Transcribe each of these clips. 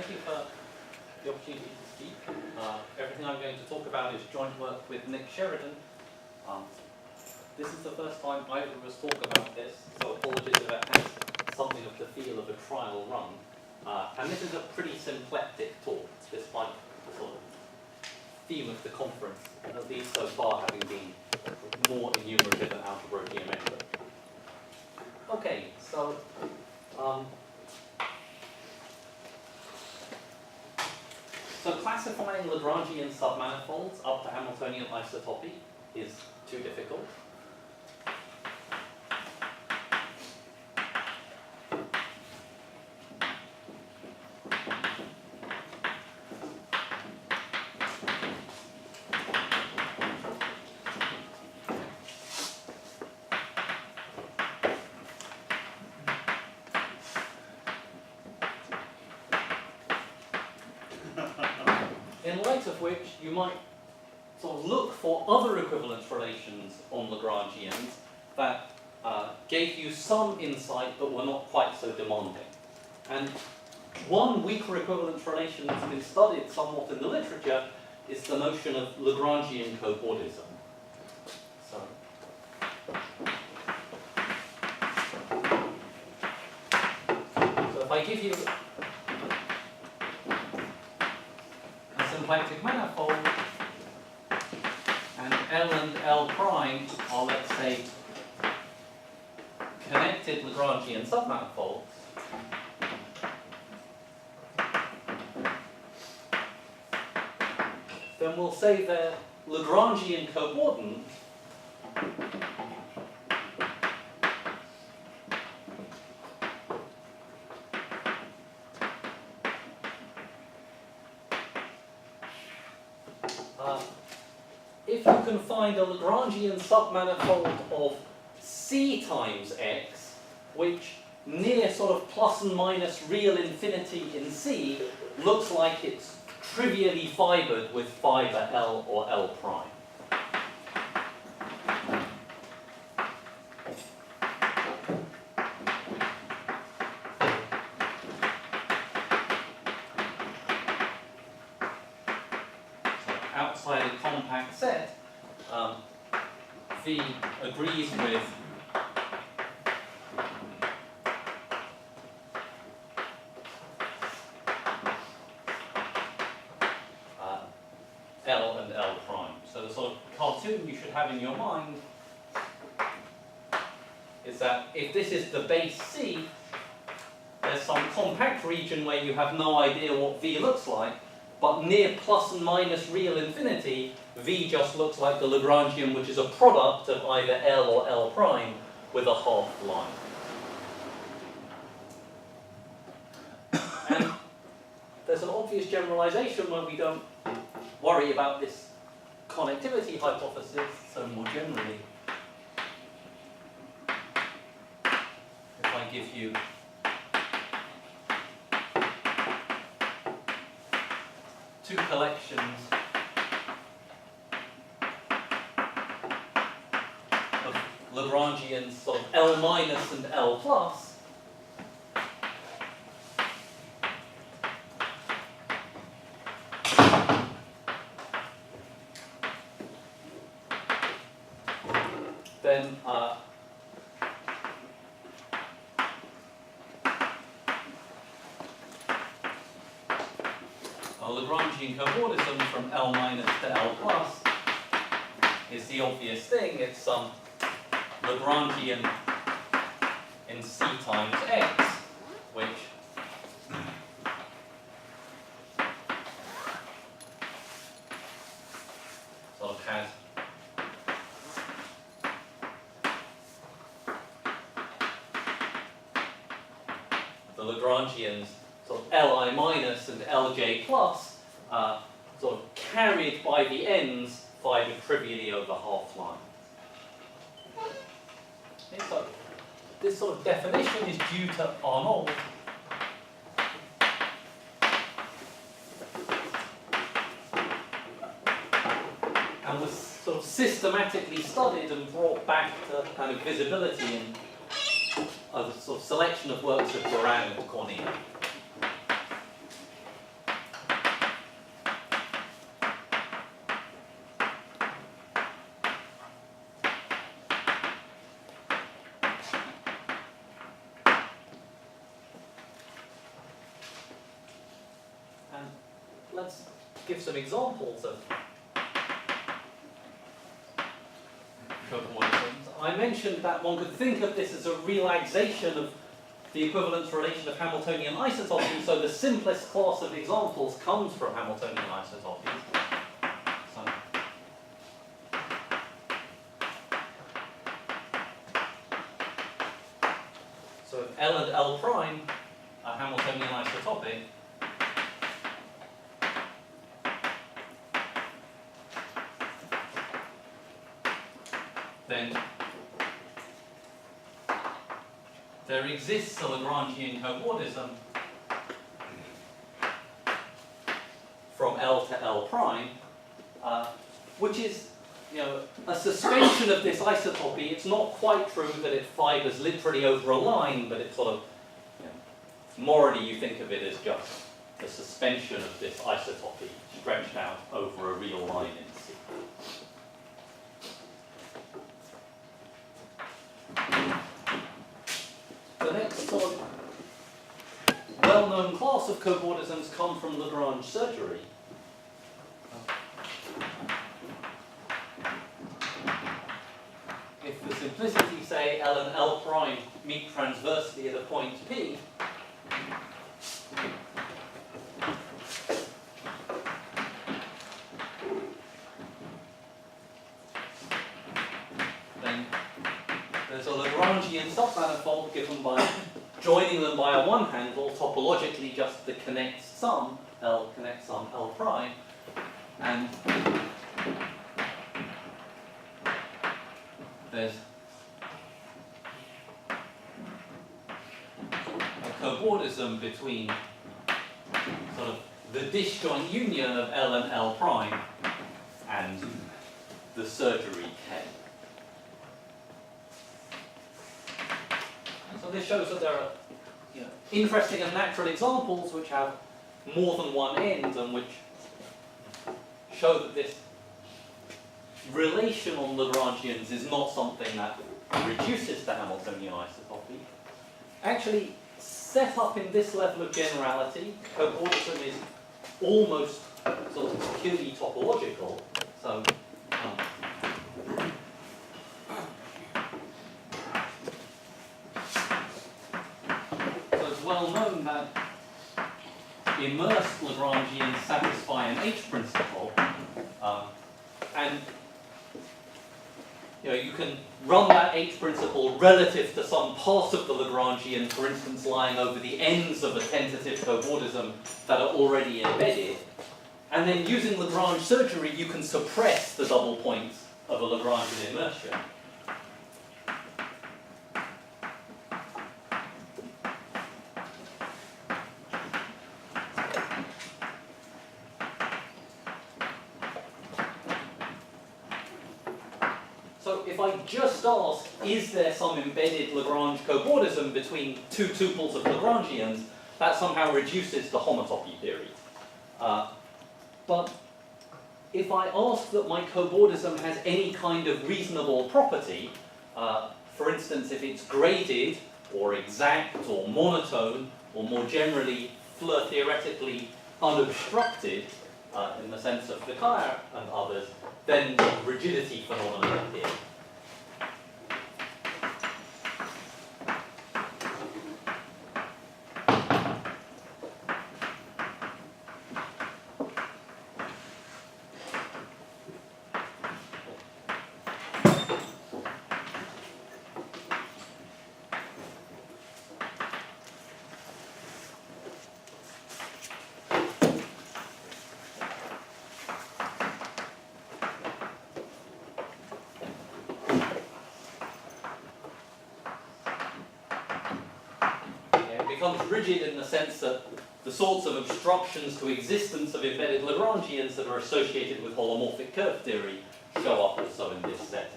thank you for the opportunity to speak. Everything I'm going to talk about is joint work with Nick Sheridan. This is the first time either of us talk about this, so apologies if it has something of the feel of a trial run. And this is a pretty symplectic talk, despite the sort of theme of the conference, at least so far having been more enumerative and algebra geometric. Okay, so classifying Lagrangian submanifolds up to Hamiltonian isotopy is too difficult. In light of which, you might sort of look for other equivalence relations on Lagrangians that gave you some insight but were not quite so demanding. And one weaker equivalence relation that's been studied somewhat in the literature is the notion of Lagrangian cobordism. So if I give you symplectic manifold, and L and L prime are, let's say, connected Lagrangian submanifolds, then we'll say they're Lagrangian coordinate if you can find a Lagrangian submanifold of C times X, which near sort of plus and minus real infinity in C looks like it's trivially fibered with fiber L or L prime. Outside a compact set, V agrees with L and L prime. So the sort of cartoon you should have in your mind is that if this is the base C, there's some compact region where you have no idea what V looks like, but near plus and minus real infinity, V just looks like the Lagrangian, which is a product of either L or L prime with a half line. And there's an obvious generalization where we don't worry about this connectivity hypothesis, so more generally, if I give you two collections of Lagrangians, sort of L minus and L plus, then a Lagrangian cobordism from L minus to L plus is the obvious thing. It's some Lagrangian in C times X, which sort of has the Lagrangians sort of Li minus and Lj plus sort of carried by the ends fibered trivially over half line. Okay, so this sort of definition is due to Arnold. And was sort of systematically studied and brought back to kind of visibility in a sort of selection of works of Duran and Cornille. And let's give some examples of cobordisms. I mentioned that one could think of this as a relaxation of the equivalence relation of Hamiltonian isotopy, so the simplest class of examples comes from Hamiltonian isotopies. So if L and L prime are Hamiltonian isotopic, then there exists a Lagrangian cobordism from L to L prime, which is, a suspension of this isotopy. It's not quite true that it fibers literally over a line, but it's sort of, morally you think of it as just the suspension of this isotopy stretched out over a real line in C. The next sort of well-known class of cobordisms come from Lagrange surgery. If for simplicity say L and L prime meet transversely at a point P, then there's a Lagrangian submanifold given by joining them by a one handle, topologically just the connect sum, L connect sum L prime, and there's a cobordism between sort of the disjoint union of L and L prime and the surgery K. And so this shows that there are interesting and natural examples which have more than one end and which show that this relation on Lagrangians is not something that reduces to Hamiltonian isotopy. Actually, set up in this level of generality, cobordism is almost sort of purely topological. So, it's well known that immersed Lagrangians satisfy an H principle, and you can run that H principle relative to some part of the Lagrangian, for instance, lying over the ends of a tentative cobordism that are already embedded. And then using Lagrange surgery, you can suppress the double points of a Lagrangian immersion. So if I just ask, is there some embedded Lagrange cobordism between two tuples of Lagrangians, that somehow reduces to homotopy theory. But if I ask that my cobordism has any kind of reasonable property, for instance, if it's graded, or exact, or monotone, or more generally, theoretically unobstructed, in the sense of Fekir and others, then the rigidity phenomenon appears. Becomes rigid in the sense that the sorts of obstructions to existence of embedded Lagrangians that are associated with holomorphic curve theory show up also in this setting.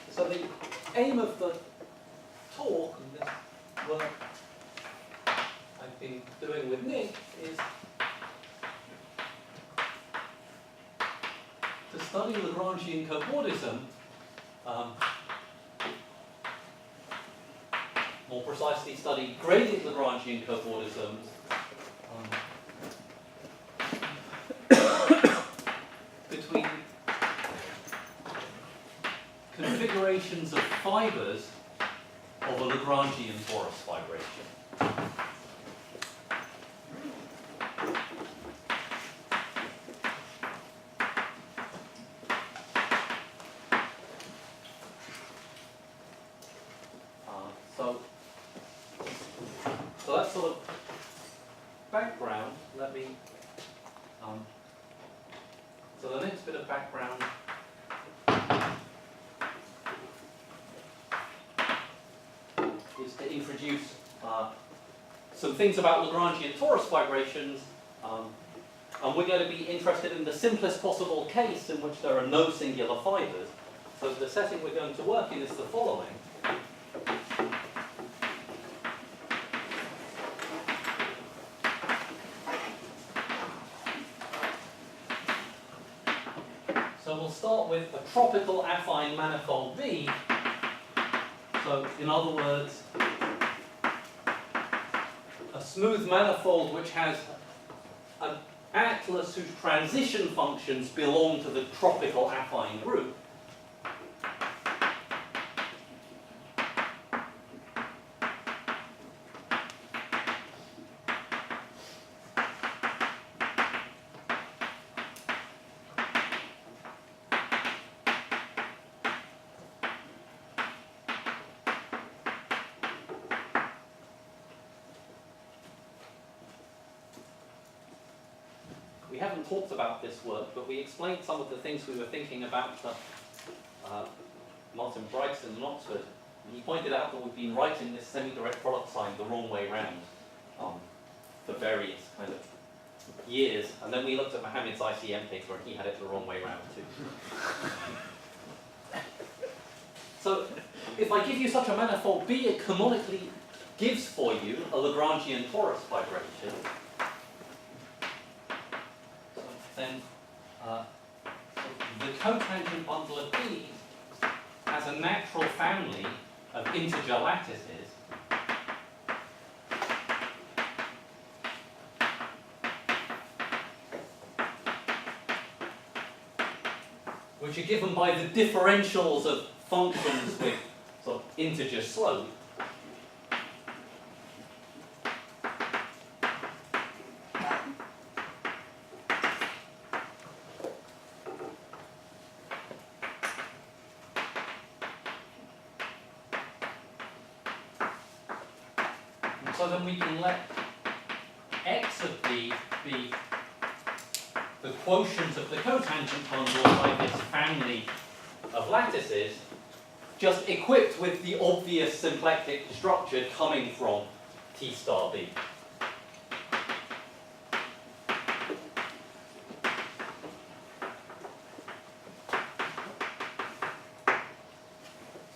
So the aim of the talk and this work I've been doing with Nick is to study Lagrangian cobordism more precisely study gradient Lagrangian cobordisms between configurations of fibers of a Lagrangian torus vibration. So that's sort of background. Let me. So the next bit of background is to introduce some things about Lagrangian torus vibrations, and we're going to be interested in the simplest possible case in which there are no singular fibers. So the setting we're going to work in is the following. So we'll start with a tropical affine manifold B. So in other words, a smooth manifold which has an atlas whose transition functions belong to the tropical affine group. We haven't talked about this work, but we explained some of the things we were thinking about Martin Brightson in Oxford. And he pointed out that we've been writing this semi-direct product sign the wrong way round for various kind of years. And then we looked at Mohammed's ICM paper and he had it the wrong way round too. So if I give you such a manifold B, it canonically gives for you a Lagrangian torus vibration. Then the cotangent bundle of B has a natural family of integer lattices which are given by the differentials of functions with sort of integer slope. So then we can let x of b be the quotient of the cotangent bundle by this family of lattices, just equipped with the obvious symplectic structure coming from T star b.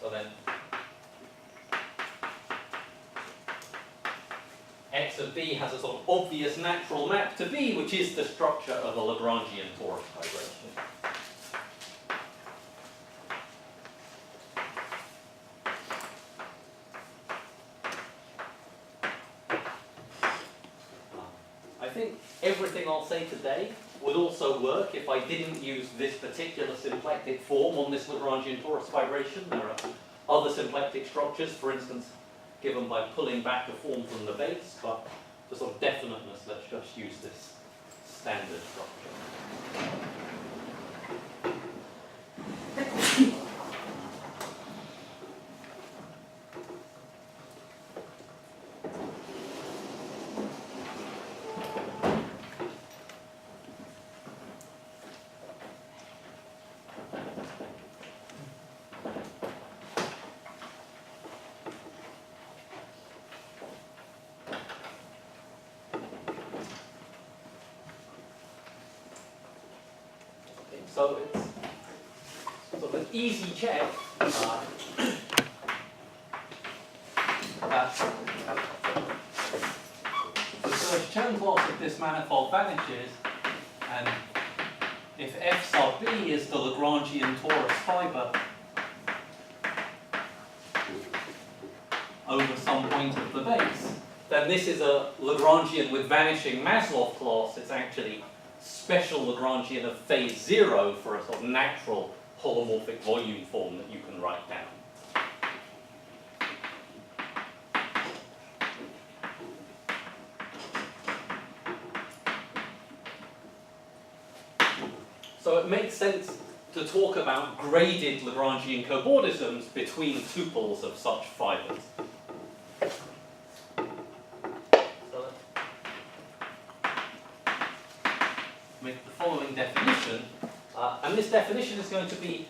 So then x of b has a sort of obvious natural map to B, which is the structure of a Lagrangian torus vibration. I think everything I'll say today would also work if I didn't use this particular symplectic form on this Lagrangian torus vibration. There are other symplectic structures, for instance, given by pulling back a form from the base, but for sort of definiteness, let's just use this standard structure. So it's sort of an easy check that the Chern loss of this manifold vanishes, and if f sub b is the Lagrangian torus fiber over some point point of the base, then this is a Lagrangian with vanishing Maslov class. It's actually special Lagrangian of phase 0 for a sort of natural holomorphic volume form that you can write down. So it makes sense to talk about graded Lagrangian cobordisms between tuples of such fibers. So let's make the following definition. And this definition is going to be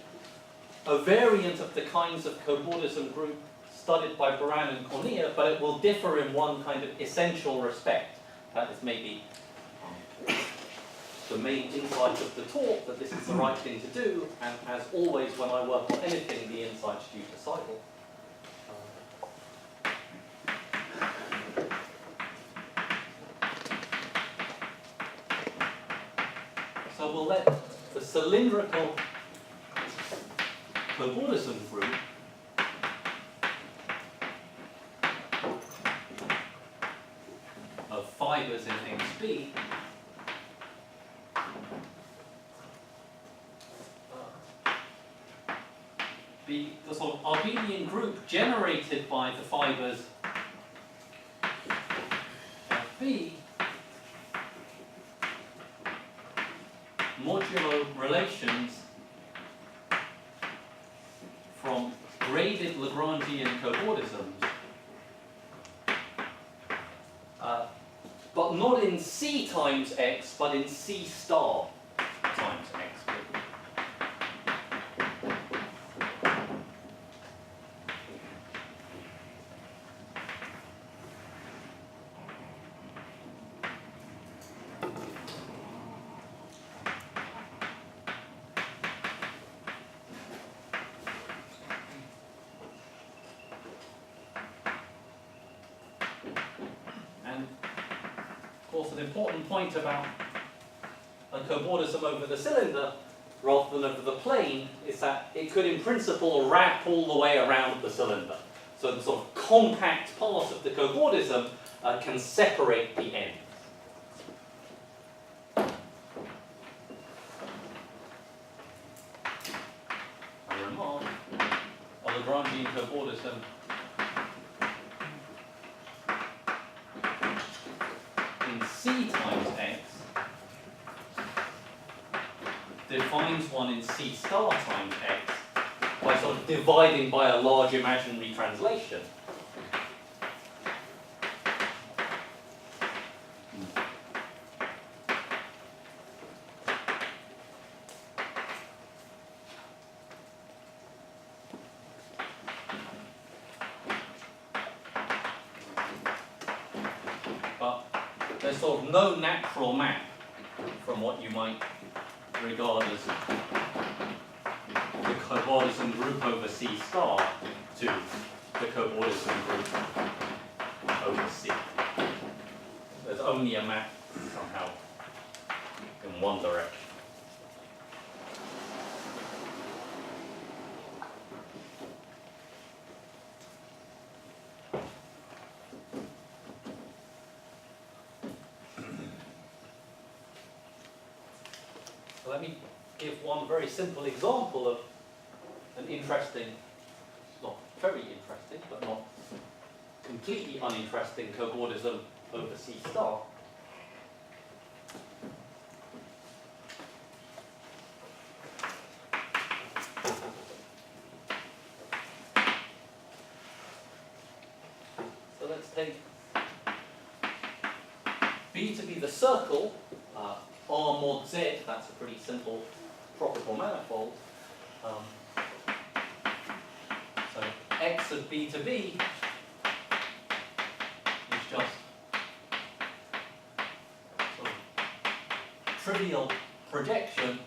a variant of the kinds of cobordism group studied by Baran and Cornea, but it will differ in one kind of essential respect. That is maybe the main insight of the talk, that this is the right thing to do, and as always when I work on anything, the insight's due to Seidel. So we'll let the cylindrical cobordism group of fibers in XB be the sort of Armenian group generated by the fibers FB modulo relations from graded Lagrangian cobordisms, but not in C times X, but in C star times X. An important point about a cobordism over the cylinder rather than over the plane is that it could in principle wrap all the way around the cylinder. So the sort of compact part of the cobordism can separate the ends. A remark, a Lagrangian cobordism C times X defines one in C star times X by sort of dividing by a large imaginary translation. There's sort of no natural map from what you might regard as the cobordism group over C star to the cobordism group over C. There's only a map somehow in one direction. Let me give one very simple example of an interesting, not very interesting, but not completely uninteresting cobordism over C star. So let's take B to be the circle, R mod Z, that's a pretty simple tropical manifold. So X of B to B is just sort of trivial projection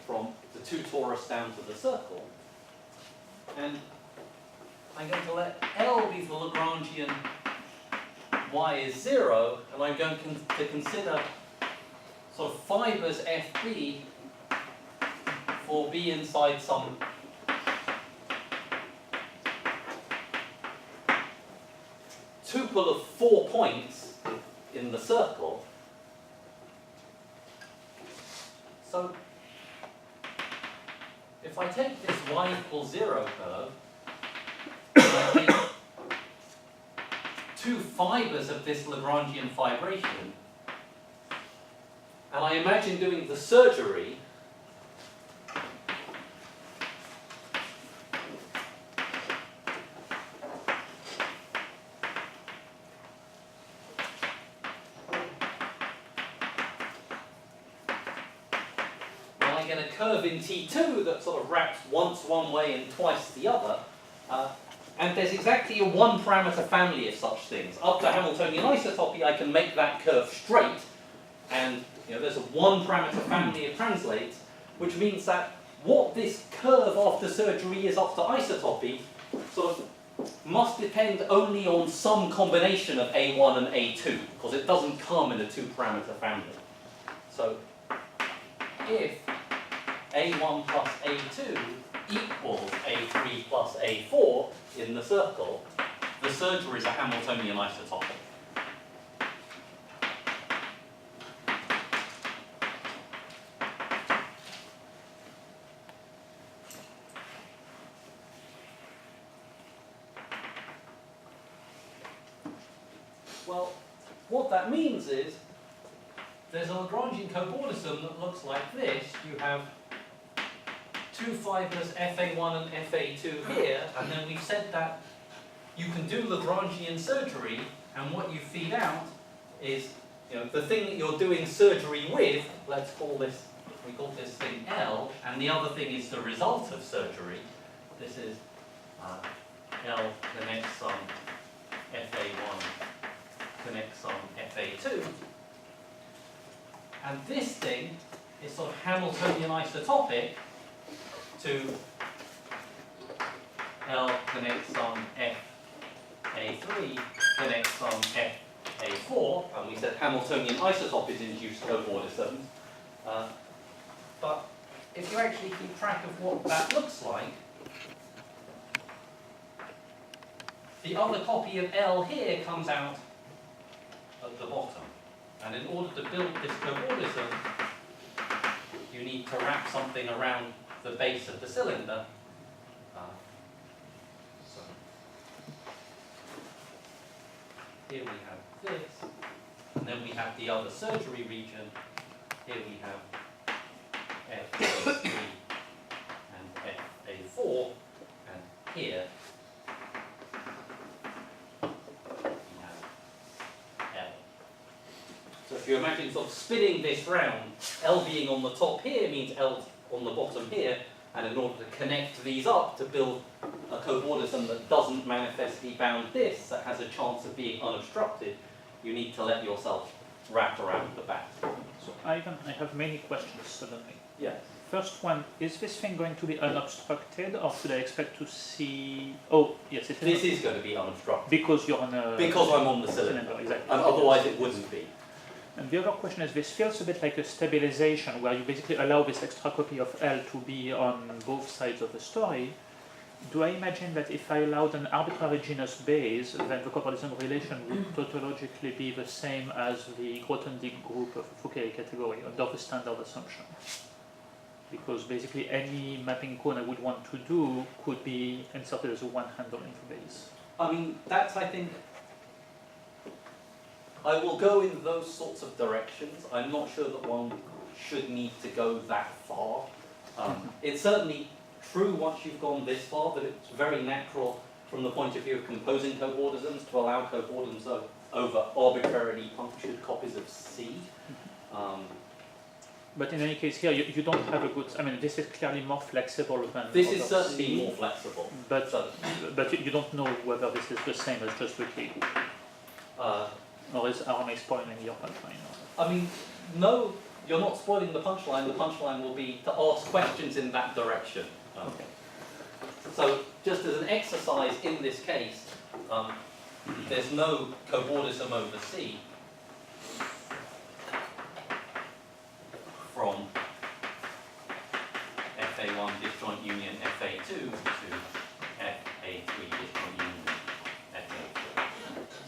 from the two torus down to the circle. And I'm going to let L be the Lagrangian y is 0, and I'm going to consider sort of fibers FB for B inside some tuple of 4 points in the circle. So if I take this y equals 0 curve, and I take 2 fibers of this Lagrangian fibration, and I imagine doing the surgery, I get a curve in T2 that sort of wraps once one way and twice the other, and there's exactly a one-parameter family of such things. Up to Hamiltonian isotopy, I can make that curve straight, and there's a one-parameter family of translates, which means that what this curve after surgery is up to isotopy sort of must depend only on some combination of A1 and A2, because it doesn't come in a two-parameter family. So if A1 plus A2 equals A3 plus A4 in the circle, the surgeries are Hamiltonian isotopic. Well, what that means is there's a Lagrangian cobordism that looks like this. You have 2 fibers FA1 and FA2 here, and then we've said that you can do Lagrangian surgery, and what you feed out is the thing that you're doing surgery with. Let's call this, we call this thing L, and the other thing is the result of surgery. This is L connects on FA1 connects on FA2, and this thing is sort of Hamiltonian isotopic to L connects on FA3 connects on FA4, and we said Hamiltonian isotopies induce cobordisms. But if you actually keep track of what that looks like, the other copy of L here comes out at the bottom. And in order to build this cobordism, you need to wrap something around the base of the cylinder. So here we have this, and then we have the other surgery region. Here we have FA3 and FA4, and here if you imagine sort of spinning this round, L being on the top here means L on the bottom here, and in order to connect these up to build a cobordism that doesn't manifestly bound this, that has a chance of being unobstructed, you need to let yourself wrap around the back. So Ivan, I have many questions suddenly. Yes. First one, is this thing going to be unobstructed, or should I expect to see... Oh, yes, it is. This is going to be unobstructed. Because you're on a... Because I'm on the cylinder. Exactly. Otherwise it wouldn't be. And the other question is, this feels a bit like a stabilization, where you basically allow this extra copy of L to be on both sides of the story. Do I imagine that if I allowed an arbitrary genus base, then the cobordism relation would tautologically be the same as the Grothendieck group of Fourier category, under the standard assumption? Because basically any mapping cone I would want to do could be inserted as a one handle into base. I mean, that's, I think, I will go in those sorts of directions. I'm not sure that one should need to go that far. It's certainly true once you've gone this far that it's very natural from the point of view of composing cobordisms to allow cobordisms over arbitrarily punctured copies of C. But in any case here, you don't have a good... I mean, this is clearly more flexible than... This is certainly more flexible. But you don't know whether this is the same as just wiki. Or is RMA spoiling your punchline? I mean, no, you're not spoiling the punchline. The punchline will be to ask questions in that direction. Okay. So, just as an exercise in this case, there's no cobordism over C from FA1 disjoint union FA2 to FA3 disjoint union FA4.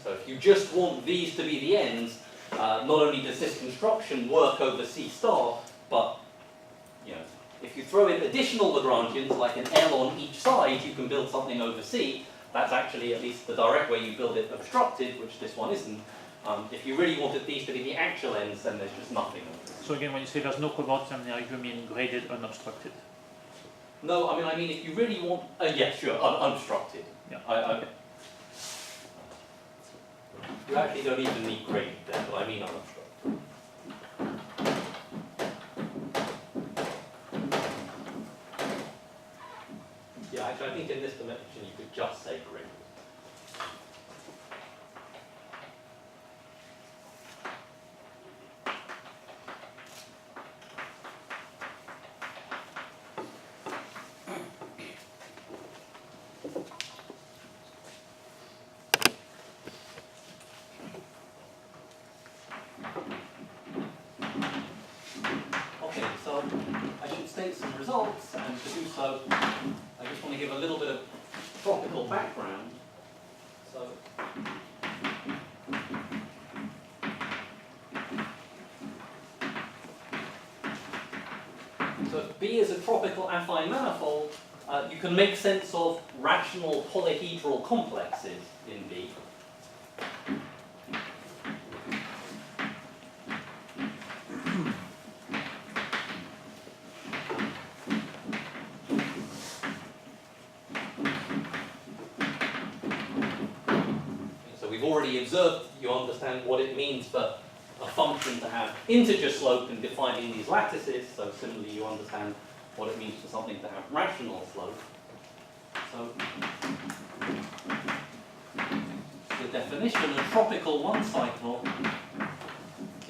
So if you just want these to be the ends, not only does this construction work over C star, but if you throw in additional Lagrangians, like an L on each side, you can build something over C. That's actually at least the direct way you build it obstructed, which this one isn't. If you really wanted these to be the actual ends, then there's just nothing. So again, when you say there's no cobordism there, you mean graded unobstructed? No, I mean if you really want, yeah, sure, unobstructed. Yeah. Okay. You actually don't even need graded there, but I mean unobstructed. Yeah, actually, I think in this dimension you could just say graded. Okay, so I should state some results, and to do so, I just want to give a little bit of tropical background. So, if B is a tropical affine manifold, you can make sense of rational polyhedral complexes in B. Already observed, you understand what it means for a function to have integer slope in defining these lattices, so similarly you understand what it means for something to have rational slope. So the definition of tropical one cycle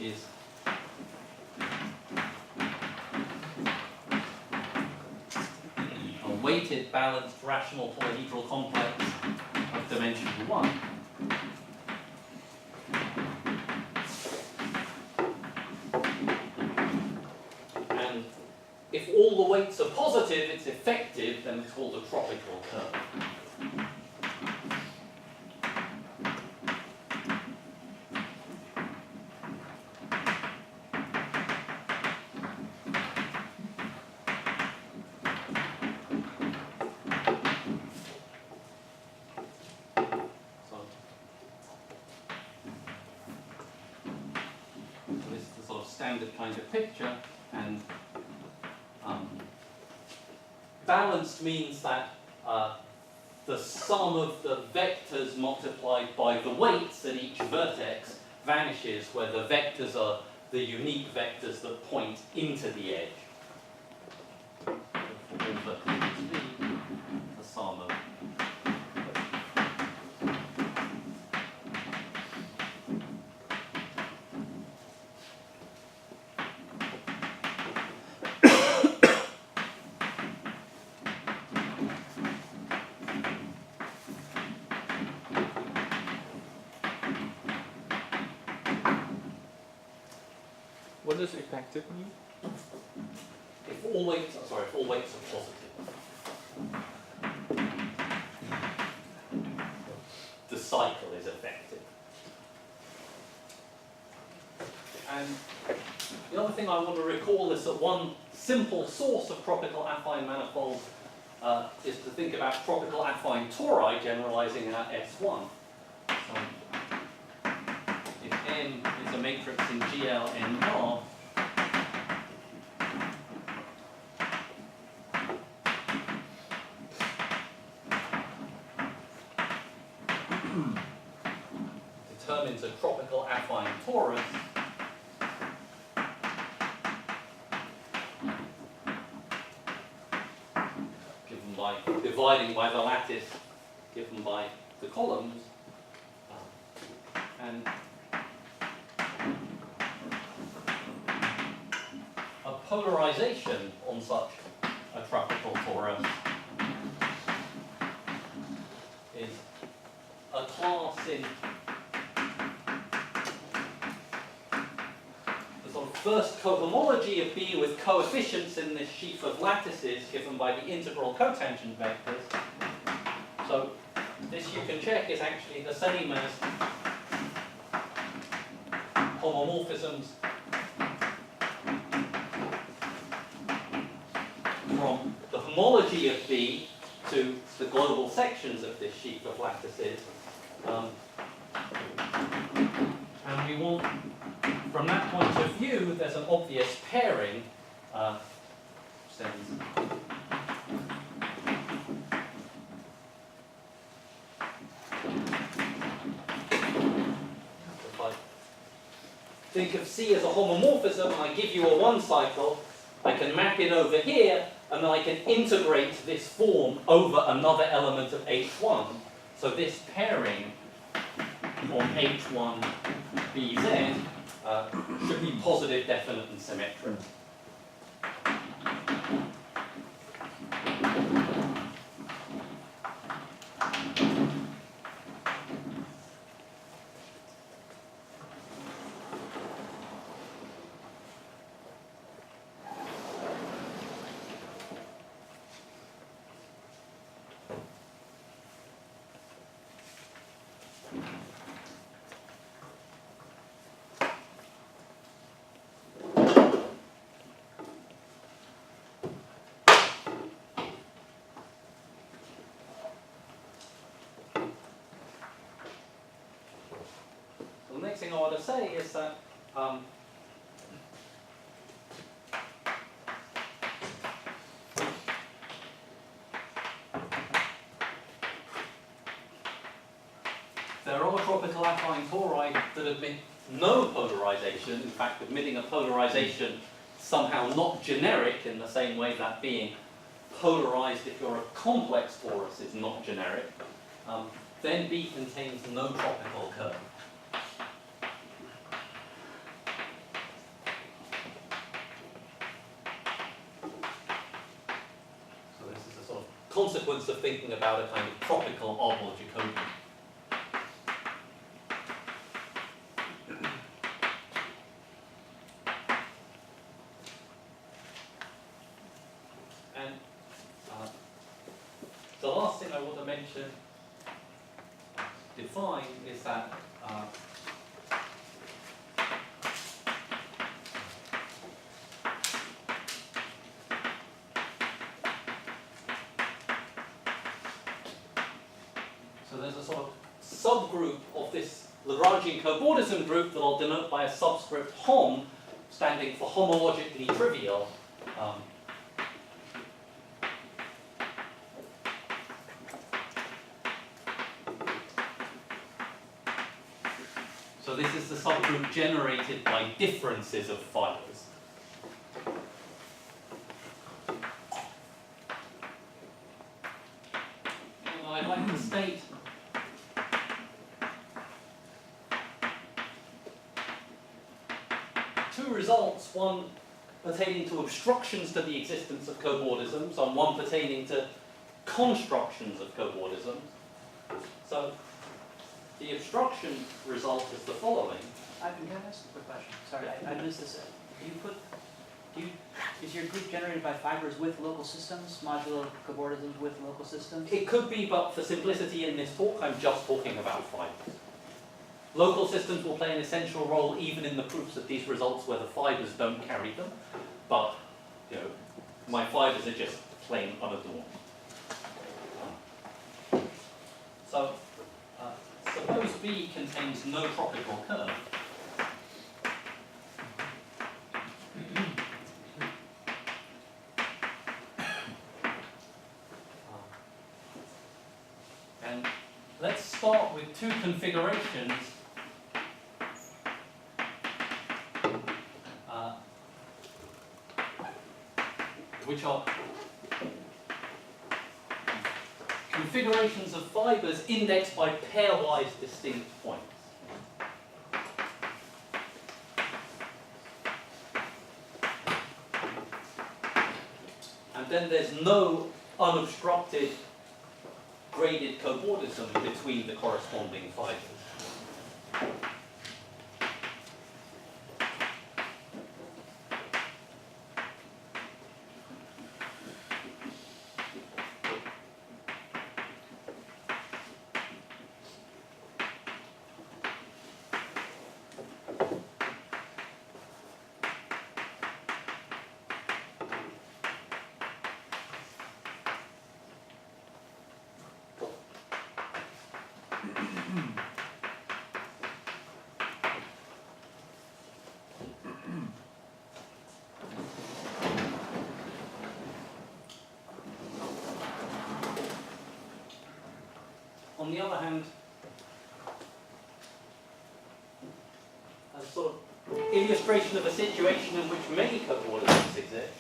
is a weighted balanced rational polyhedral complex of dimension 1. If all the weights are positive, it's effective, then it's called a tropical curve. So this is the sort of standard kind of picture, and balanced means that the sum of the vectors multiplied by the weights at each vertex vanishes, where the vectors are the unique vectors that point into the edge. For all vertices V, the sum of What does effective mean? if all weights are positive. The cycle is effective. And the other thing I want to recall is that one simple source of tropical affine manifolds is to think about tropical affine tori generalizing out S1. So if N is a matrix in GL N bar, determines a tropical affine torus given by dividing by the lattice given by the columns, and a polarization on such a tropical torus is a class in the sort of first cohomology of B with coefficients in this sheaf of lattices given by the integral cotangent vectors. So this you can check is actually the same as homomorphisms from the homology of B to the global sections of this sheaf of lattices. And we want, from that point of view, there's an obvious pairing. If I think of C as a homomorphism, and I give you a one cycle, I can map it over here, and then I can integrate this form over another element of H1. So this pairing on H1 BZ should be positive, definite, and symmetric. The next thing I want to say is that there are tropical affine tori that admit no polarization, in fact admitting a polarization somehow not generic in the same way that being polarized if you're a complex torus is not generic. Then B contains no tropical curve. Consequence of thinking about a kind of tropical oval Jacobian. And the last thing I want to mention, define, is that so there's a sort of subgroup of this Lagrangian cobordism group that I'll denote by a subscript hom, standing for homologically trivial. So this is the subgroup generated by differences of fibers. And I'd like to state two results, one pertaining to obstructions to the existence of cobordisms and one pertaining to constructions of cobordisms. So the obstruction result is the following. Can I ask a quick question? Sorry, I missed this. Is your group generated by fibers with local systems, modulo cobordisms with local systems? It could be, but for simplicity in this talk, I'm just talking about fibers. Local systems will play an essential role even in the proofs of these results where the fibers don't carry them, but my fibers are just plain unadorned. So suppose B contains no tropical curve. And let's start with two configurations which are configurations of fibers indexed by pairwise distinct points. And then there's no unobstructed graded cobordism between the corresponding fibers. on the other hand, a sort of illustration of a situation in which many coordinates exist.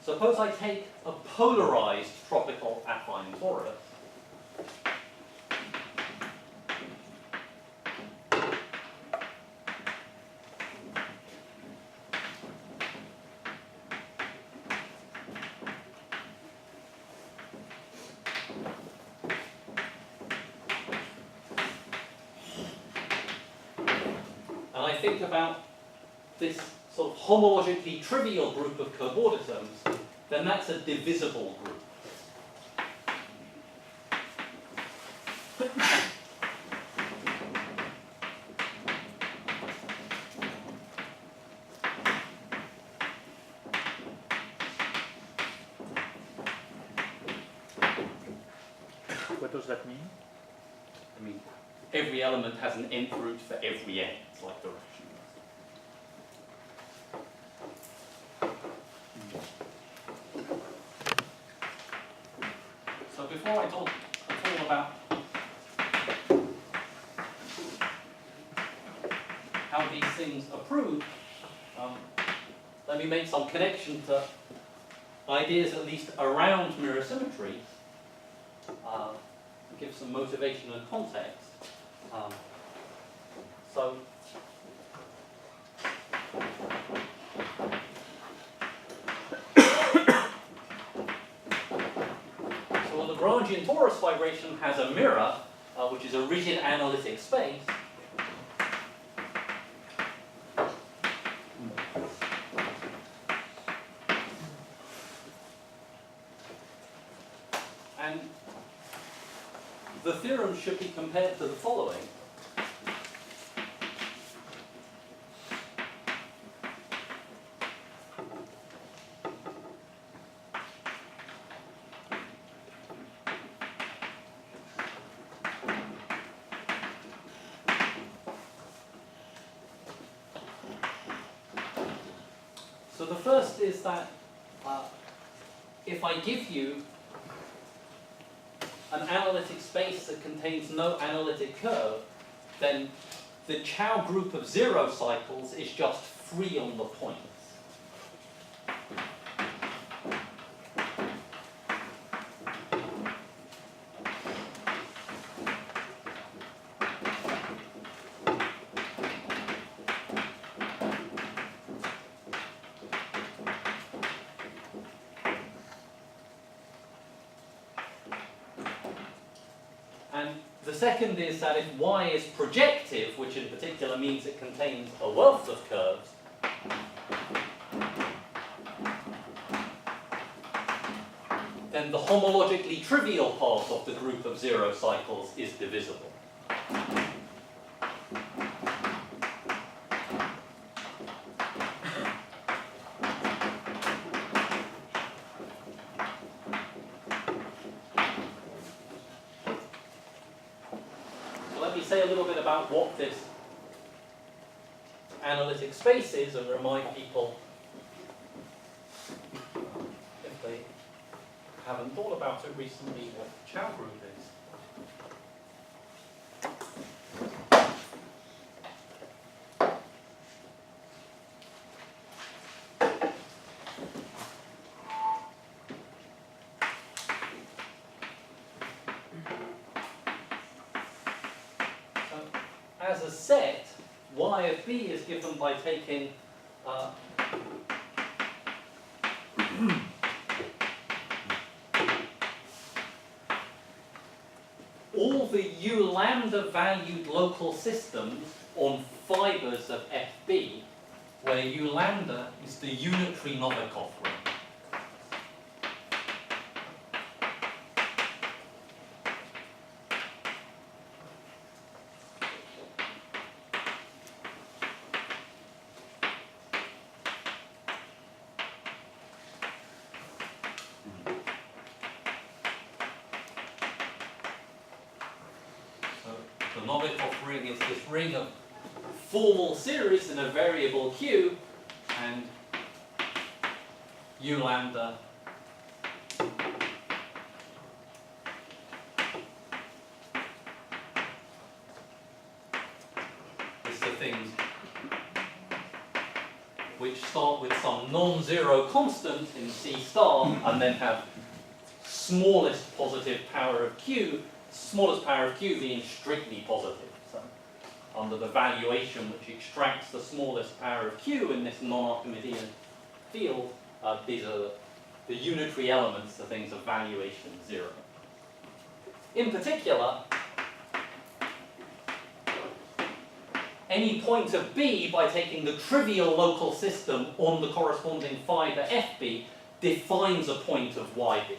Suppose I take a polarized tropical affine torus. And I think about this sort of homologically trivial group of cobordisms, then that's a divisible group. What does that mean? I mean, every element has an nth root for every n. It's like the rationalist. So before I talk at all about how these things are proved, let me make some connection to ideas at least around mirror symmetry, give some motivation and context. So a Lagrangian torus vibration has a mirror, which is a rigid analytic space. And the theorem should be compared to the following. So the first is that if I give you an analytic space that contains no analytic curve, then the Chow group of zero cycles is just free on the points. And the second is that if Y is projective, which in particular means it contains a wealth of curves, then the homologically trivial part of the group of zero cycles is divisible. Say a little bit about what this analytic space is and remind people, if they haven't thought about it recently, what the Chow group is. As a set, Y of B is given by taking all the U lambda valued local systems on fibers of FB, where U lambda is the unitary Novikov ring. Novikov ring is this ring of formal series in a variable q, and u lambda is the things which start with some non-zero constant in C star and then have smallest positive power of q, smallest power of q being strictly positive. So under the valuation which extracts the smallest power of q in this non-Archimedean field, these are the unitary elements, the things of valuation 0. In particular, any point of B, by taking the trivial local system on the corresponding fiber FB, defines a point of YB.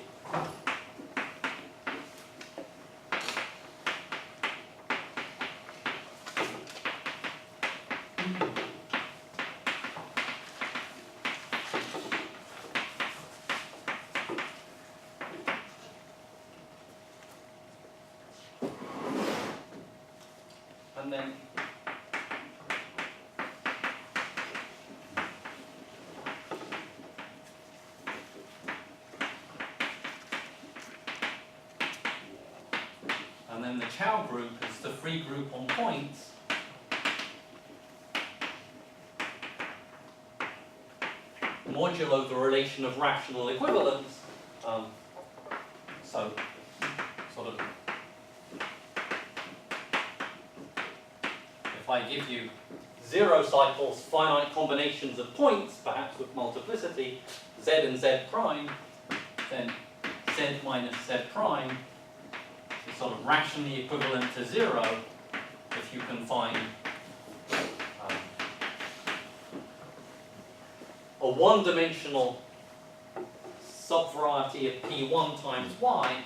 And then the Chow group is the free group on points modulo the relation of rational equivalence. So sort of, if I give you 0 cycles, finite combinations of points, perhaps with multiplicity, z and z prime, then z minus z prime is sort of rationally equivalent to 0 if you can find a one-dimensional subvariety of P1 times y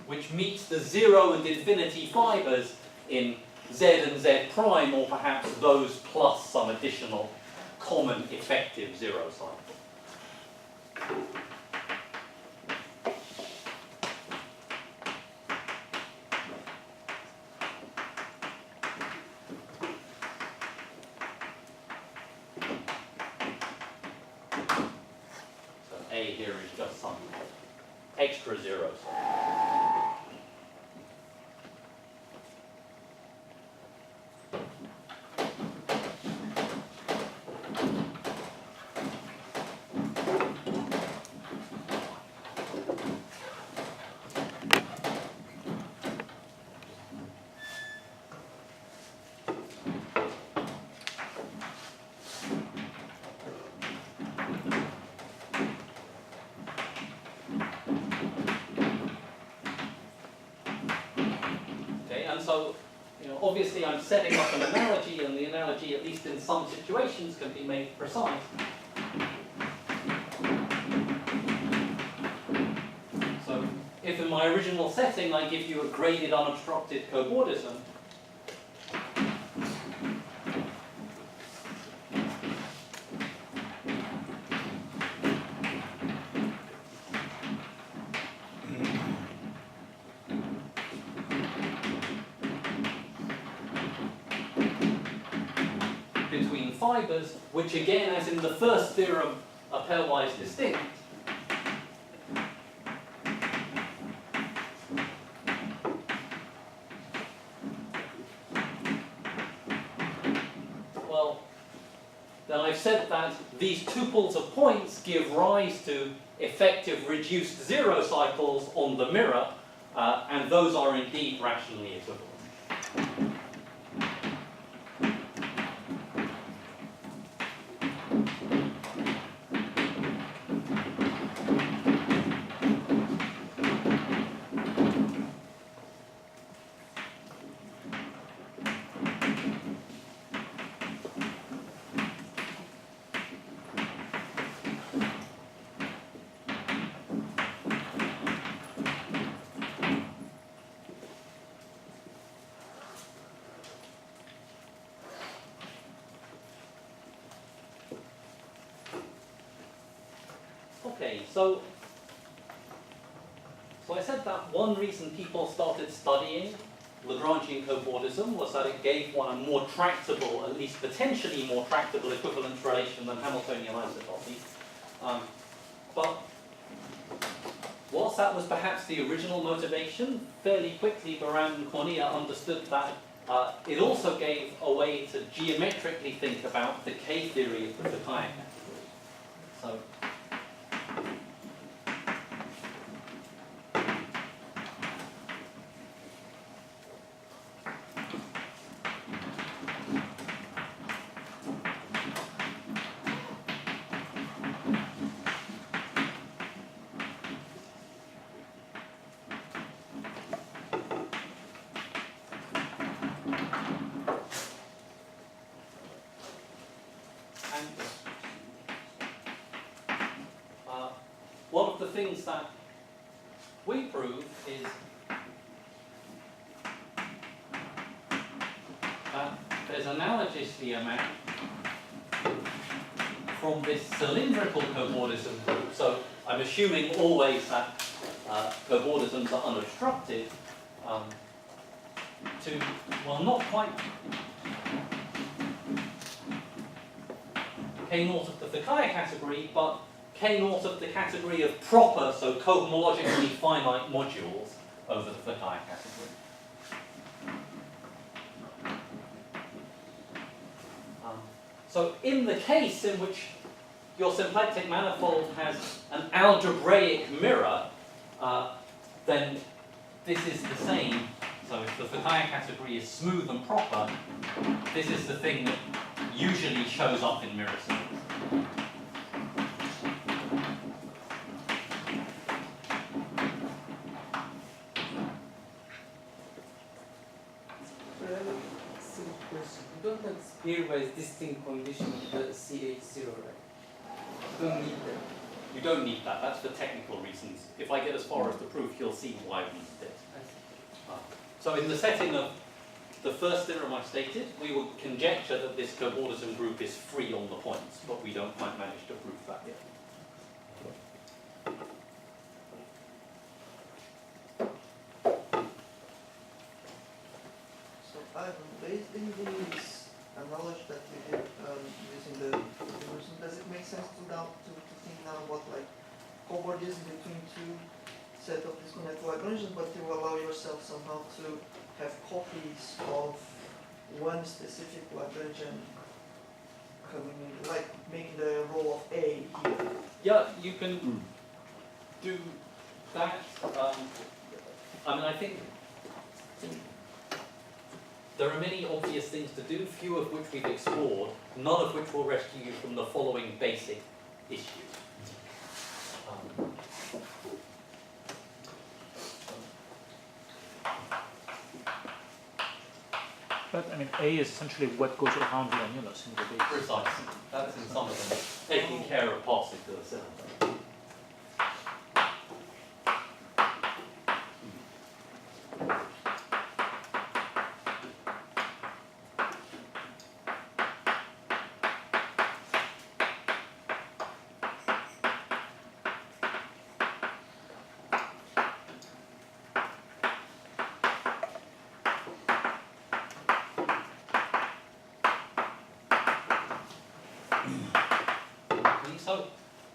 which meets the 0 and infinity fibers in z and z prime, or perhaps those plus some additional common effective 0 cycle. So A here is just some extra zeros. So, obviously I'm setting up an analogy, and the analogy, at least in some situations, can be made precise. So, if in my original setting I give you a graded unobstructed cobordism, between fibers, which again, as in the first theorem, are pairwise distinct. Well, then I've said that these tuples of points give rise to effective reduced 0 cycles on the mirror, and those are indeed rationally equivalent. Okay, so I said that one reason people started studying Lagrangian cobordism was that it gave one a more tractable, at least potentially more tractable equivalence relation than Hamiltonian isotopy. But whilst that was perhaps the original motivation, fairly quickly Baran and Cornea understood that it also gave a way to geometrically think about the K-theory of the Fukaya category. So, one of the things that we prove is that there's analogously a map from this cylindrical cobordism group. So I'm assuming always that cobordisms are unobstructed to, well, not quite K naught of the Fukaya category, but K naught of the category of proper, so cohomologically finite modules over the Fukaya category. So in the case in which your symplectic manifold has an algebraic mirror, then this is the same. So if the Fukaya category is smooth and proper, this is the thing that usually shows up in mirror symmetry. You don't have pairwise distinct condition with the CH0, right? You don't need that. You don't need that. That's for technical reasons. If I get as far as the proof, you'll see why we need it. So in the setting of the first theorem I stated, we would conjecture that this cobordism group is free on the points, but we don't quite manage to prove that yet. So Ivan, based in this analogy that you did using the cobordism, does it make sense to think now about like cobordism between two set of disconnected Lagrangians, but you allow yourself somehow to have copies of one specific Lagrangian coming in, like making the role of A here? Yeah, you can do that. I mean, I think there are many obvious things to do, few of which we've explored, none of which will rescue you from the following basic issues. But I mean, A is essentially what goes around the annulus in the base. Precisely. That's in some of them, taking care of passing to the cylinder.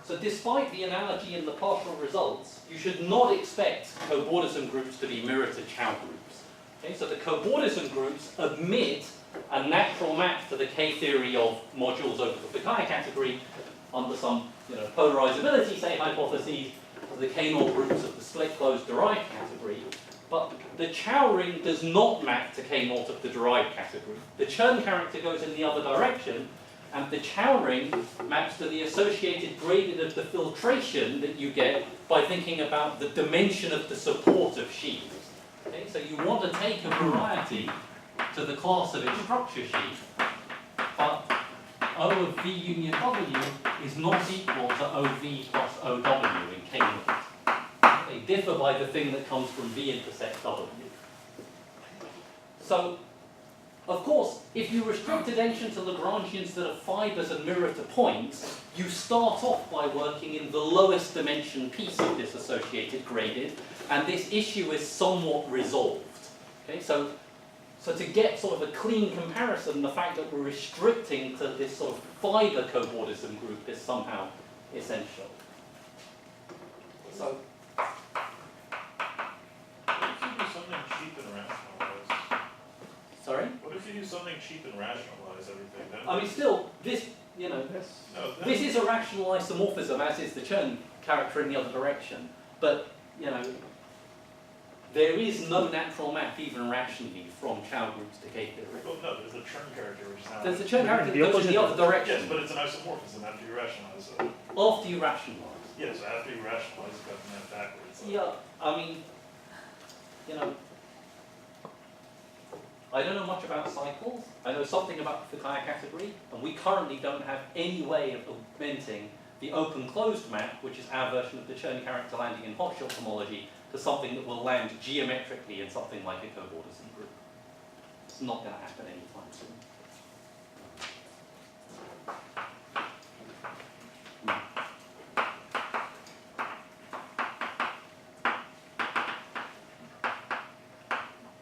So despite the analogy in the partial results, you should not expect cobordism groups to be mirror to Chow groups. Okay, so the cobordism groups admit a natural map to the K-theory of modules over the Fukaya category under some polarizability, say, hypotheses, to the K-naught groups of the split-closed derived category. But the Chow ring does not map to K-naught of the derived category. The Chern character goes in the other direction, and the Chow ring maps to the associated gradient of the filtration that you get by thinking about the dimension of the support of sheaves. Okay, so you want to take a variety to the class of its structure sheaf, but O of V union W is not equal to OV plus OW in K-naught. They differ by the thing that comes from V intersect W. So Of course, if you restrict attention to Lagrangians that are fibers and mirror to points, you start off by working in the lowest dimension piece of this associated graded, and this issue is somewhat resolved. Okay, so to get sort of a clean comparison, the fact that we're restricting to this sort of fiber cobordism group is somehow essential. So, What if you do something cheap and rationalize? sorry? What if you do something cheap and rationalize everything? Then I mean, still, this, you know, no, then this is a rational isomorphism, as is the Chern character in the other direction. But, you know, there is no natural map, even rationally, from Chow groups to K theory. well, no, there's a Chern character which is now. There's a Chern character The that goes in the opposite. other direction Yes, but it's an isomorphism after you rationalize it. after you rationalize. Yes, after you rationalize, you got the map backwards. Yeah, I mean, you know, I don't know much about cycles. I know something about the Fukaya category, and we currently don't have any way of augmenting the open-closed map, which is our version of the Chern character landing in hotshot homology, to something that will land geometrically in something like a cobordism group. It's not going to happen anytime soon.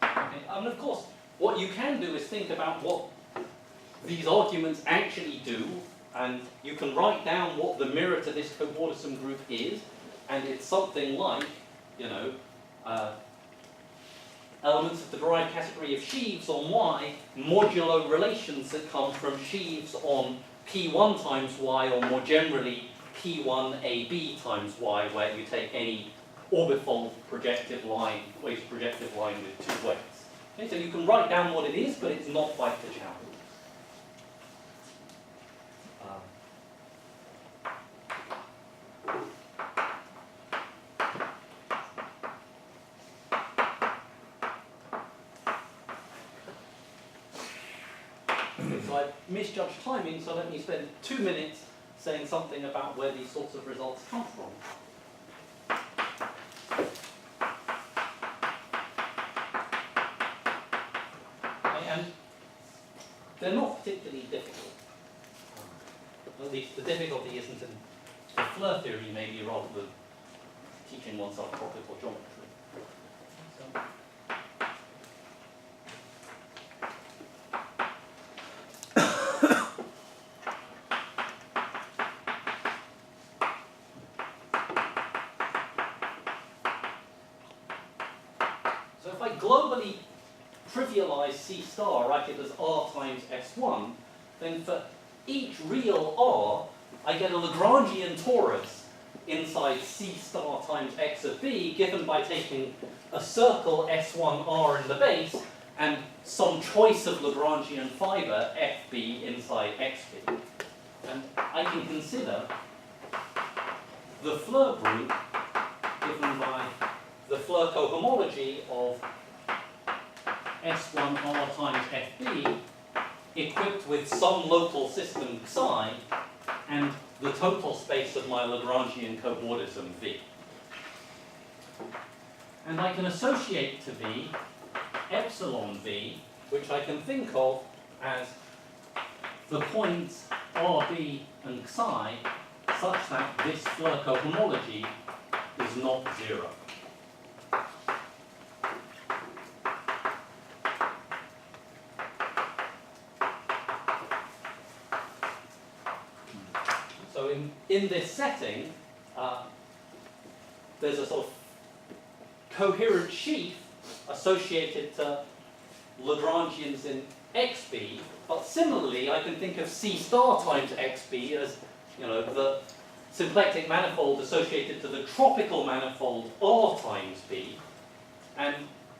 Okay, and of course, what you can do is think about what these arguments actually do, and you can write down what the mirror to this cobordism group is, and it's something like, you know, elements of the derived category of sheaves on Y modulo relations that come from sheaves on P1 times Y, or more generally P1AB times Y, where you take any orbifold projective line, waist projective line with two weights. Okay, so you can write down what it is, but it's not like the Chow group. Okay, so I misjudged timing, so let me spend 2 minutes saying something about where these sorts of results come from. And they're not particularly difficult. At least the difficulty isn't in the Fleur theory, maybe, rather than teaching oneself tropical geometry. So, so if I globally trivialize C star, write it as R times S1, then for each real R, I get a Lagrangian torus inside C star times X of B, given by taking a circle S1R in the base and some choice of Lagrangian fiber FB inside XB. And I can consider the Fleur group given by the Fleur cohomology of S1R times FB equipped with some local system psi and the total space of my Lagrangian cobordism V. And I can associate to V epsilon V, which I can think of as the points RB and psi such that this Fleur cohomology is not zero. So in this setting, there's a sort of coherent sheaf associated to Lagrangians in XB, but similarly I can think of C star times XB as, you know, the symplectic manifold associated to the tropical manifold R times B, and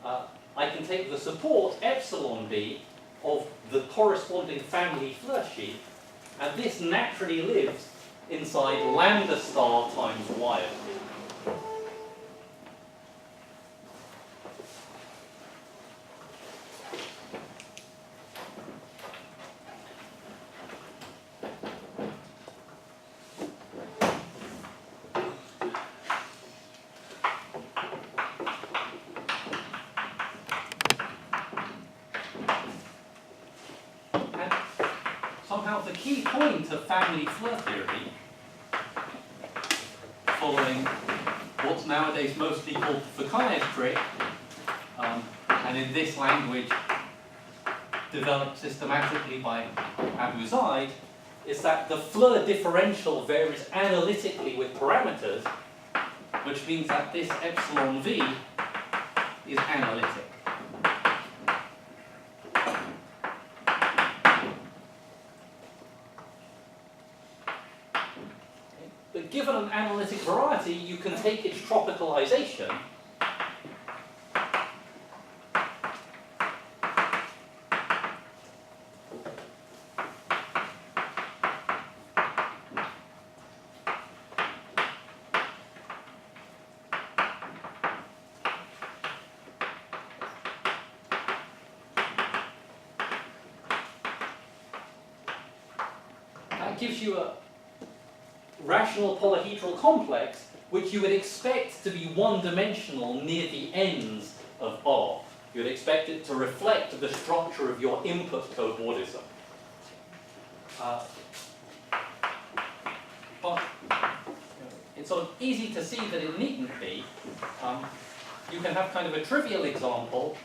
I can take the support epsilon B of the corresponding family Fleur sheaf, and this naturally lives inside lambda star times Y of B. somehow the key point of family Floer theory, following what's nowadays mostly called the Foucault trick, and in this language developed systematically by Abu Zaid, is that the Floer differential varies analytically with parameters, which means that this epsilon v is analytic. But given an analytic variety, you can take its tropicalization that gives you a rational polyhedral complex which you would expect to be one-dimensional near the ends of R. You would expect it to reflect the structure of your input cobordism. But it's sort of easy to see that it needn't be. You can have kind of a trivial example,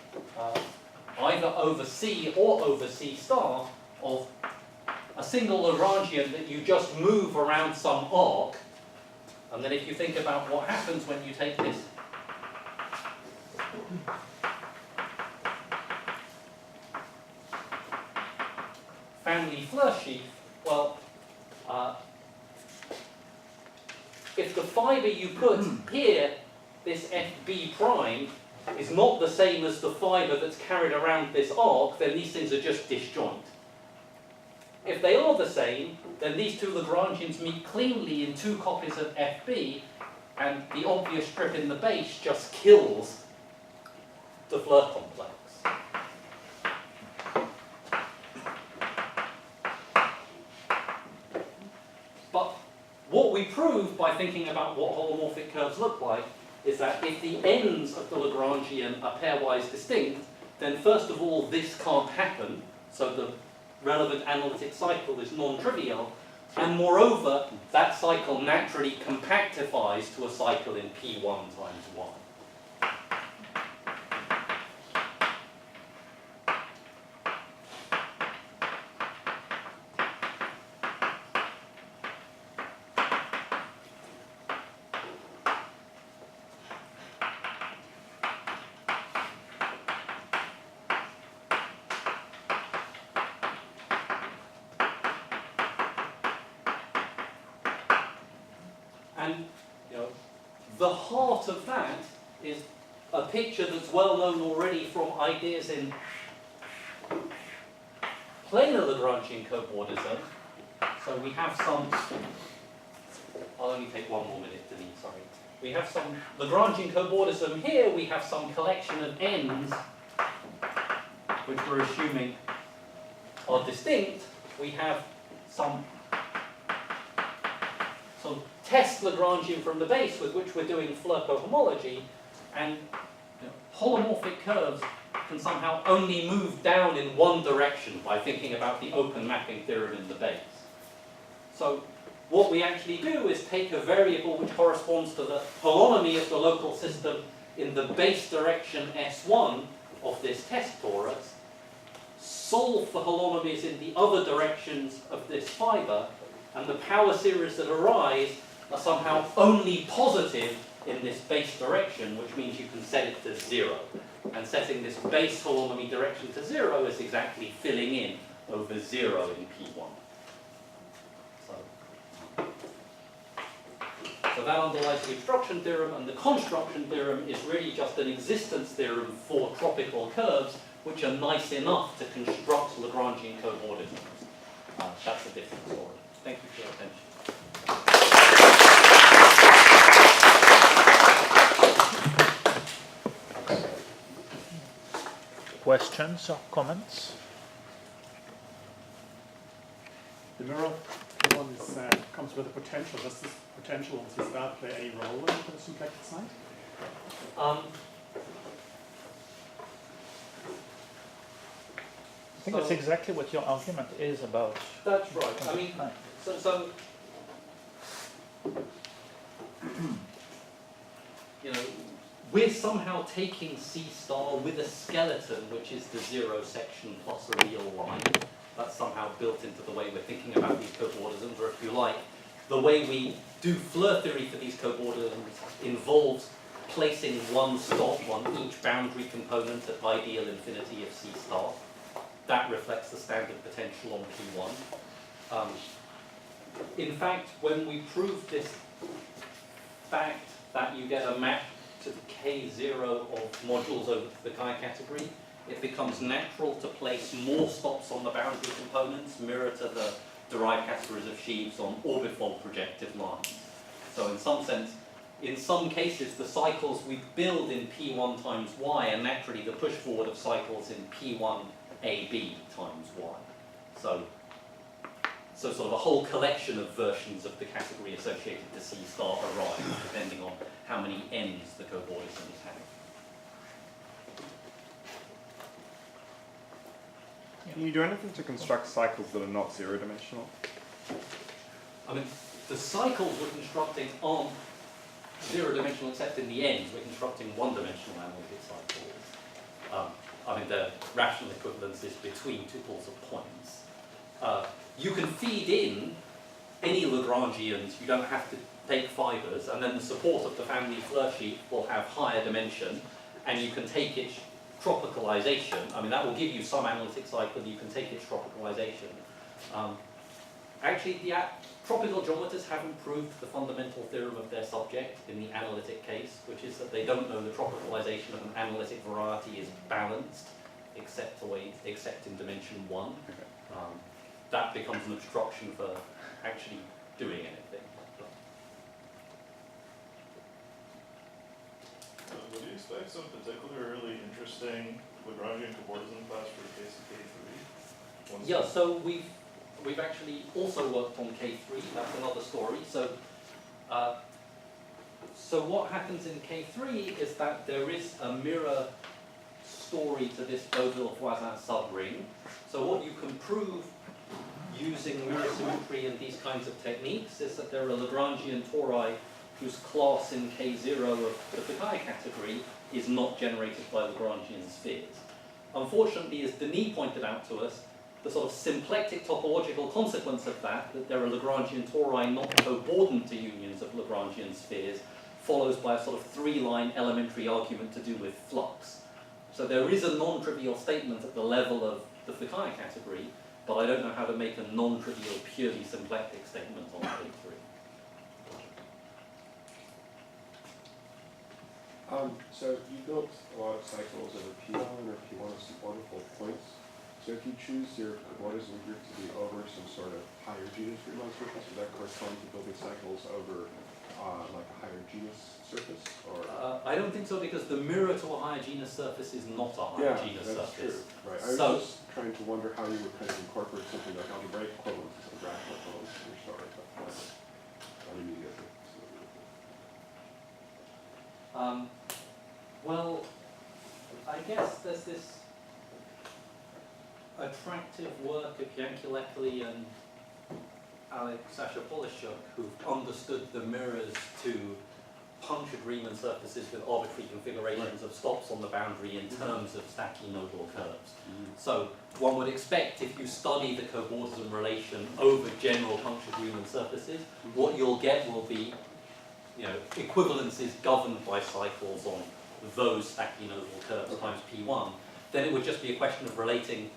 either over C or over C star, of a single Lagrangian that you just move around some arc, and then if you think about what happens when you take this family Floer sheaf, well, if the fibre you put here, this FB prime, is not the same as the fibre that's carried around this arc, then these things are just disjoint. If they are the same, then these two Lagrangians meet cleanly in two copies of FB, and the obvious strip in the base just kills the Floer complex. But what we prove by thinking about what holomorphic curves look like is that if the ends of the Lagrangian are pairwise distinct, then first of all this can't happen, so the relevant analytic cycle is non-trivial, and moreover, that cycle naturally compactifies to a cycle in P1 times 1. And the heart of that is a picture that's well known already from ideas in planar Lagrangian cobordism. So we have some, I'll only take one more minute, Denise, sorry. We have some Lagrangian cobordism here, we have some collection of ends, which we're assuming are distinct. We have some test Lagrangian from the base with which we're doing Floer cohomology, and holomorphic curves can somehow only move down in one direction by thinking about the open mapping theorem in the base. So what we actually do is take a variable which corresponds to the holonomy of the local system in the base direction S1 of this test torus, solve for holonomies in the other directions of this fibre, and the power series that arise are somehow only positive in this base direction, which means you can set it to 0. And setting this base holonomy direction to 0 is exactly filling in over 0 in P1. So that underlies the obstruction theorem, and the construction theorem is really just an existence theorem for tropical curves, which are nice enough to construct Lagrangian cobordisms. That's a different story. Thank you for your attention. Questions or comments? The mirror one is, comes with a potential. Does this potential of the star play any role in the symplectic side? I think that's exactly what your argument is about. That's right. I mean, Right. so you know, we're somehow taking C star with a skeleton, which is the zero section plus a real line. That's somehow built into the way we're thinking about these cobordisms, or if you like, the way we do Floer theory for these cobordisms involves placing one stop on each boundary component at ideal infinity of C star. That reflects the standard potential on P1. In fact, when we prove this fact that you get a map to the K0 of modules over the chi category, it becomes natural to place more stops on the boundary components, mirror to the derived categories of sheaves on orbifold projective lines. So in some sense, in some cases, the cycles we build in P1 times Y are naturally the push forward of cycles in P1 AB times Y. So sort of a whole collection of versions of the category associated to C star arise, depending on how many ends the cobordisms have. Can you do anything to construct cycles that are not zero-dimensional? I mean, the cycles we're constructing aren't zero-dimensional except in the ends. We're constructing one-dimensional analytic cycles. I mean, the rational equivalence is between tuples of points. You can feed in any Lagrangians. You don't have to take fibers, and then the support of the family Floer sheet will have higher dimension, and you can take its tropicalization. I mean, that will give you some analytic cycle. You can take its tropicalization. Actually, the tropical geometers haven't proved the fundamental theorem of their subject in the analytic case, which is that they don't know the tropicalization of an analytic variety is balanced, except in dimension 1. That becomes an obstruction for actually doing anything. Would you expect some particularly interesting Lagrangian cobordism class for the case of K3? Yeah, so we've actually also worked on K3. That's another story. So what happens in K3 is that there is a mirror story to this Beauville-Voisin subring. So what you can prove using mirror symmetry and these kinds of techniques is that there are Lagrangian tori whose class in K0 of the Fukui category is not generated by Lagrangian spheres. Unfortunately, as Denis pointed out to us, the sort of symplectic topological consequence of that there are Lagrangian tori not cobordant to unions of Lagrangian spheres, follows by a sort of three-line elementary argument to do with flux. So there is a non-trivial statement at the level of the Fukui category, but I don't know how to make a non-trivial, purely symplectic statement on K3. So you built a lot of cycles over P1 or P1 of some orbifold points. So if you choose your cobordism group to be over some sort of higher genus Riemann surface, would that correspond to building cycles over like a higher genus surface? Or I don't think so, because the mirror to a higher genus surface is not a higher genus that's surface. true. Right. I was just trying to wonder how you would kind of incorporate something like algebraic equivalence and rational equivalence in your story, but not immediately. Well, I guess there's this attractive work of Yankelekli and Aleksandr Polishchuk who've understood the mirrors to punctured Riemann surfaces with arbitrary configurations of stops on the boundary in terms of stachynodal curves. So one would expect, if you study the cobordism relation over general punctured Riemann surfaces, what you'll get will be, you know, equivalences governed by cycles on those stachynodal curves times P1. Then it would just be a question of relating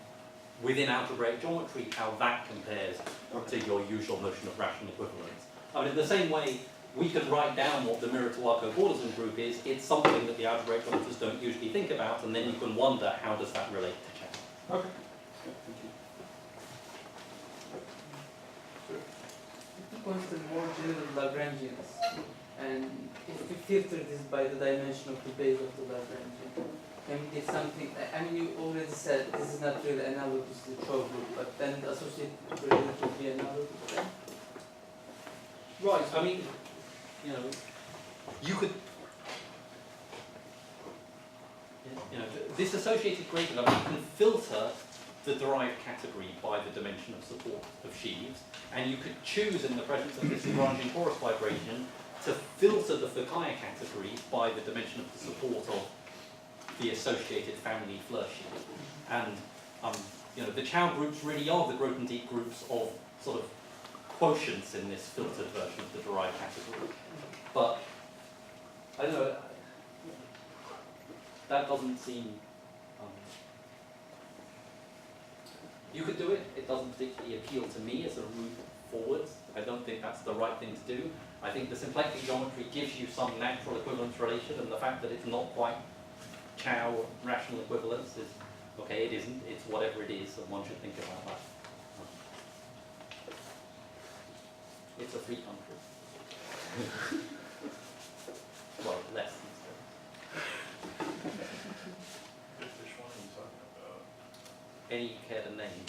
within algebraic geometry how that compares to your usual notion of rational equivalence. I mean, in the same way, we can write down what the mirror to our cobordism group is. It's something that the algebraic geometers don't usually think about, and then you can wonder how does that relate to channel. Okay. Thank you. It becomes the more general Lagrangians, and if we filter this by the dimension of the base of the Lagrangian, can we get something? I mean, you already said this is not really analogous to the Chow group, but then the associated related would be analogous then? Right, I mean, you know, you could, you know, this associated gradient, I mean, you can filter the derived category by the dimension of support of sheaves, and you could choose in the presence of this Lagrangian torus vibration to filter the Fukaya category by the dimension of the support of the associated family Fleur sheaf. And the Chow groups really are the Grothendieck groups of sort of quotients in this filtered version of the derived category. But I don't know, that doesn't seem, you could do it, it doesn't particularly appeal to me as a route forwards. I don't think that's the right thing to do. I think the symplectic geometry gives you some natural equivalence relation, and the fact that it's not quite Chow rational equivalence is, okay, it isn't, it's whatever it is, and one should think about that. It's a free country. Well, less than so. Which one are you talking about? Any you care to name?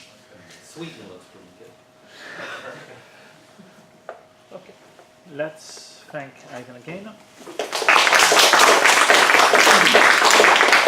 Sweden looks pretty good. Okay. Let's thank Ivan again.